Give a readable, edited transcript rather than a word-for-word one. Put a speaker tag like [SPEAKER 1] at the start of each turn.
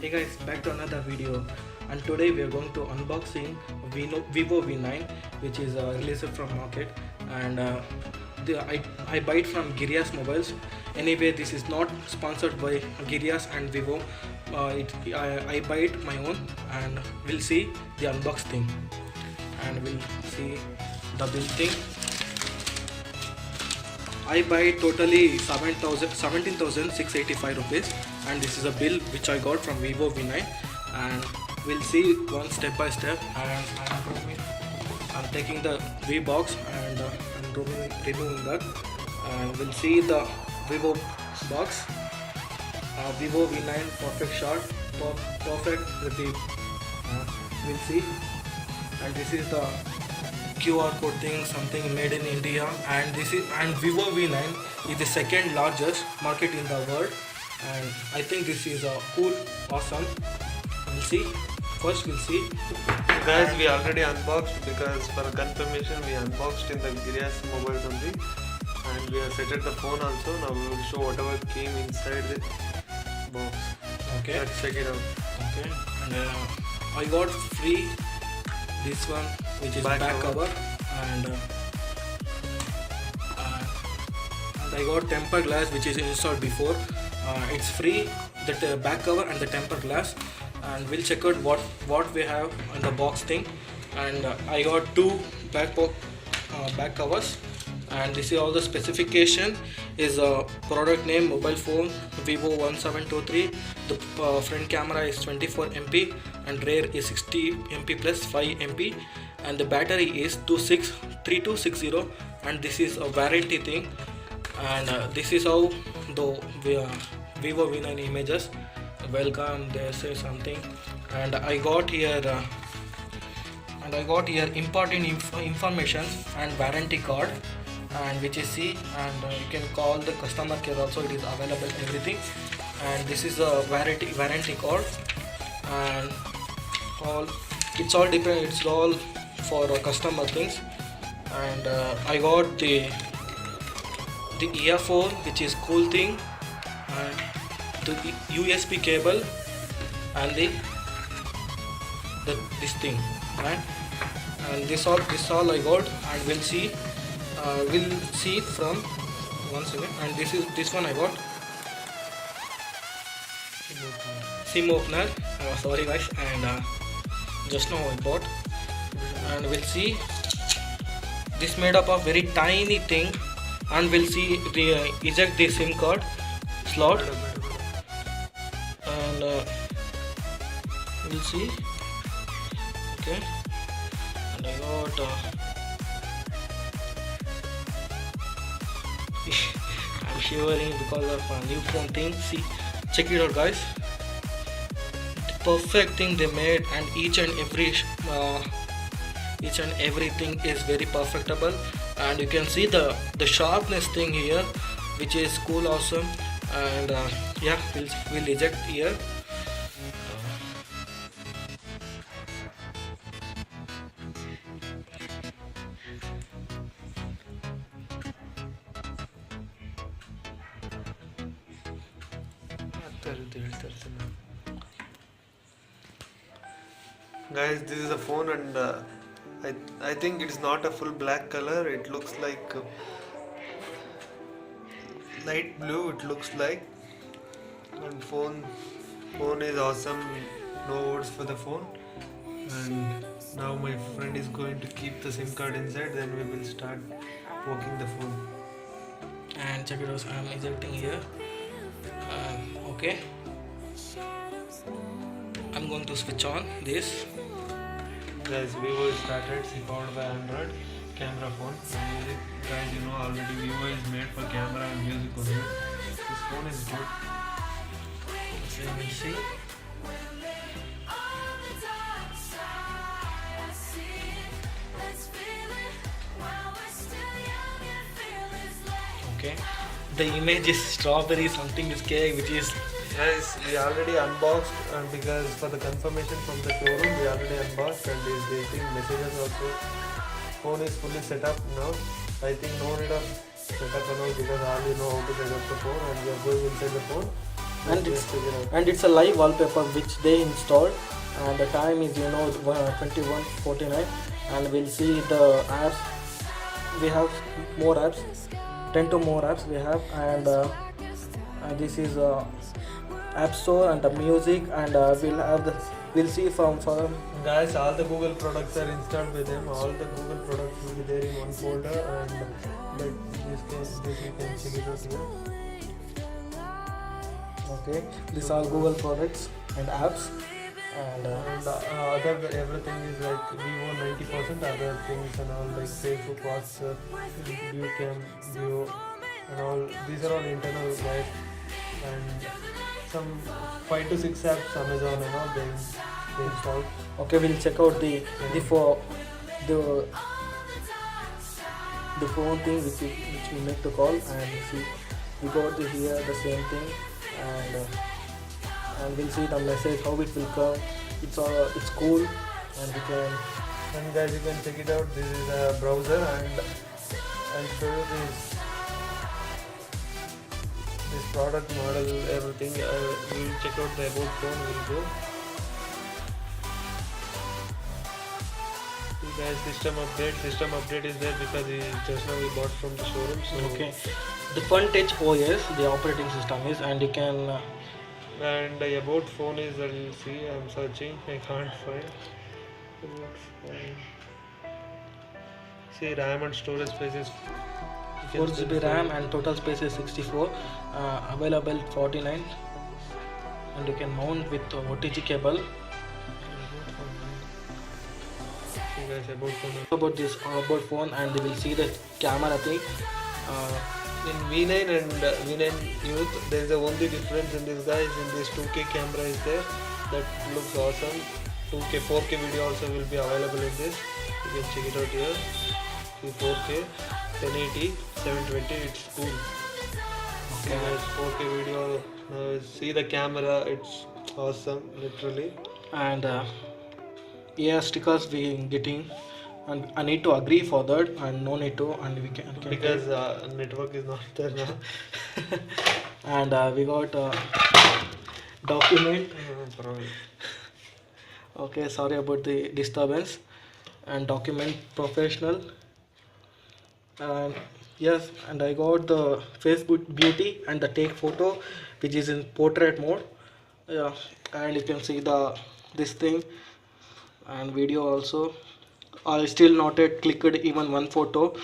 [SPEAKER 1] Hey guys, back to another video, and today we are going to unboxing Vivo V9, which is released from market, and I buy it from Girias Mobiles. Anyway, this is not sponsored by Girias and Vivo. I buy it my own, and we'll see the unbox thing, and we'll see the build thing. I buy totally 17,685 rupees, and this is a bill which I got from Vivo V9, and we'll see one step by step. And I'm taking the V box, and I'm removing that, and we'll see the Vivo box. Vivo V9 perfect shot, perfect with the we'll see. And this is the QR code thing, something made in India, and Vivo V9 is the second largest market in the world, and I think this is a cool, awesome. We'll see. First, we'll see.
[SPEAKER 2] Guys, we already unboxed because for confirmation we unboxed in the Girias mobiles only, and we have set the phone also. Now we will show whatever came inside the box.
[SPEAKER 1] Okay.
[SPEAKER 2] Let's check it out.
[SPEAKER 1] Okay. And I got free this one, which is back cover, and I got tempered glass, which is installed before. It's free, the back cover and the tempered glass, and we'll check out what we have in the box thing. And I got two back covers, and this is all the specification. Is a product name mobile phone Vivo 1723. The front camera is 24 MP and rear is 60 MP plus 5 MP, and the battery is 3260, and this is a warranty thing. And this is how the Vivo V9 images. Welcome, they say something. And I got here important information and warranty card, and which is C, and you can call the customer care also, it is available everything. And this is a warranty card, and it's all for customer things. And I got the earphone, which is cool thing, and the USB cable, and this thing, right? And this all I got, and we'll see from one second. And this one I got SIM opener. Sorry guys, and just now I bought, and we'll see. This made up of very tiny thing, and we'll see eject the SIM card slot, and we'll see. Okay, and I got I'm shivering because of a new phone thing. See, check it out guys, the perfect thing they made, and each and everything is very perfectable. And you can see the sharpness thing here, which is cool, awesome. And yeah, we'll eject here.
[SPEAKER 2] Guys, this is a phone, and I think it's not a full black color. It looks like light blue. It looks like, and phone is awesome. No words for the phone. And now my friend is going to keep the SIM card inside. Then we will start working the phone.
[SPEAKER 1] And check it out, I'm ejecting here. Okay, I'm going to switch on this.
[SPEAKER 2] Guys, Vivo is started, powered by Android camera phone. Music, guys, you know already Vivo is made for camera and music only. This phone is good.
[SPEAKER 1] So you will see. Okay, the image is strawberry, something is cake, which is.
[SPEAKER 2] Guys, we already unboxed, and because for the confirmation from the showroom, we already unboxed and is getting messages also. Phone is fully set up now. I think no need of setup now, because all you know how to set up the phone, and we are going inside the phone.
[SPEAKER 1] and
[SPEAKER 2] Let's check it out.
[SPEAKER 1] it's a live wallpaper which they installed, and the time is 21:49, and we'll see the apps. We have more apps, 10 to more apps we have, and this is app store and the music, and we'll see from
[SPEAKER 2] Guys, all the Google products are installed with them. All the Google products will be there in one folder, and this you can check it out here.
[SPEAKER 1] okay, these are Google products and apps, and
[SPEAKER 2] Other everything is like Vivo 90%. Other things and all like Facebook, WhatsApp, View, and all. These are all internal guys, and some 5 to 6 apps Amazon and all they installed.
[SPEAKER 1] okay, we'll check out the for the phone thing which we make the call, and see we got here the same thing, and we'll see the message how it will come. It's cool, and we can.
[SPEAKER 2] And guys, you can check it out. This is a browser, and I'll show you this product model, everything. We'll check out the about phone. We'll go. See guys, system update is there because just now we bought from the showroom. So
[SPEAKER 1] Okay, the Fun Touch OS, the operating system is, and you can.
[SPEAKER 2] And the about phone is, I'll see. I'm searching. I can't find. About phone. See, RAM and storage space is
[SPEAKER 1] 4 GB RAM and total space is 64, available 49, and you can mount with OTG cable.
[SPEAKER 2] See guys, about phone.
[SPEAKER 1] About this about phone, and we will see the camera thing.
[SPEAKER 2] In V9 and V9 Youth, there is a only difference in this guys. In this 2K camera is there. That looks awesome. 2K, 4K video also will be available in this. You can check it out here. See 4K, 1080, 720. It's cool. See guys, 4K video. See the camera. It's awesome, literally.
[SPEAKER 1] And yeah, stickers we getting, and I need to agree for that, and no need to, and we can
[SPEAKER 2] Because network is not there now.
[SPEAKER 1] and we got document.
[SPEAKER 2] Probably.
[SPEAKER 1] Okay, sorry about the disturbance. And document professional, and yes, and I got the Facebook beauty and the take photo which is in portrait mode. Yeah, and you can see this thing, and video also. I still not yet clicked even one photo.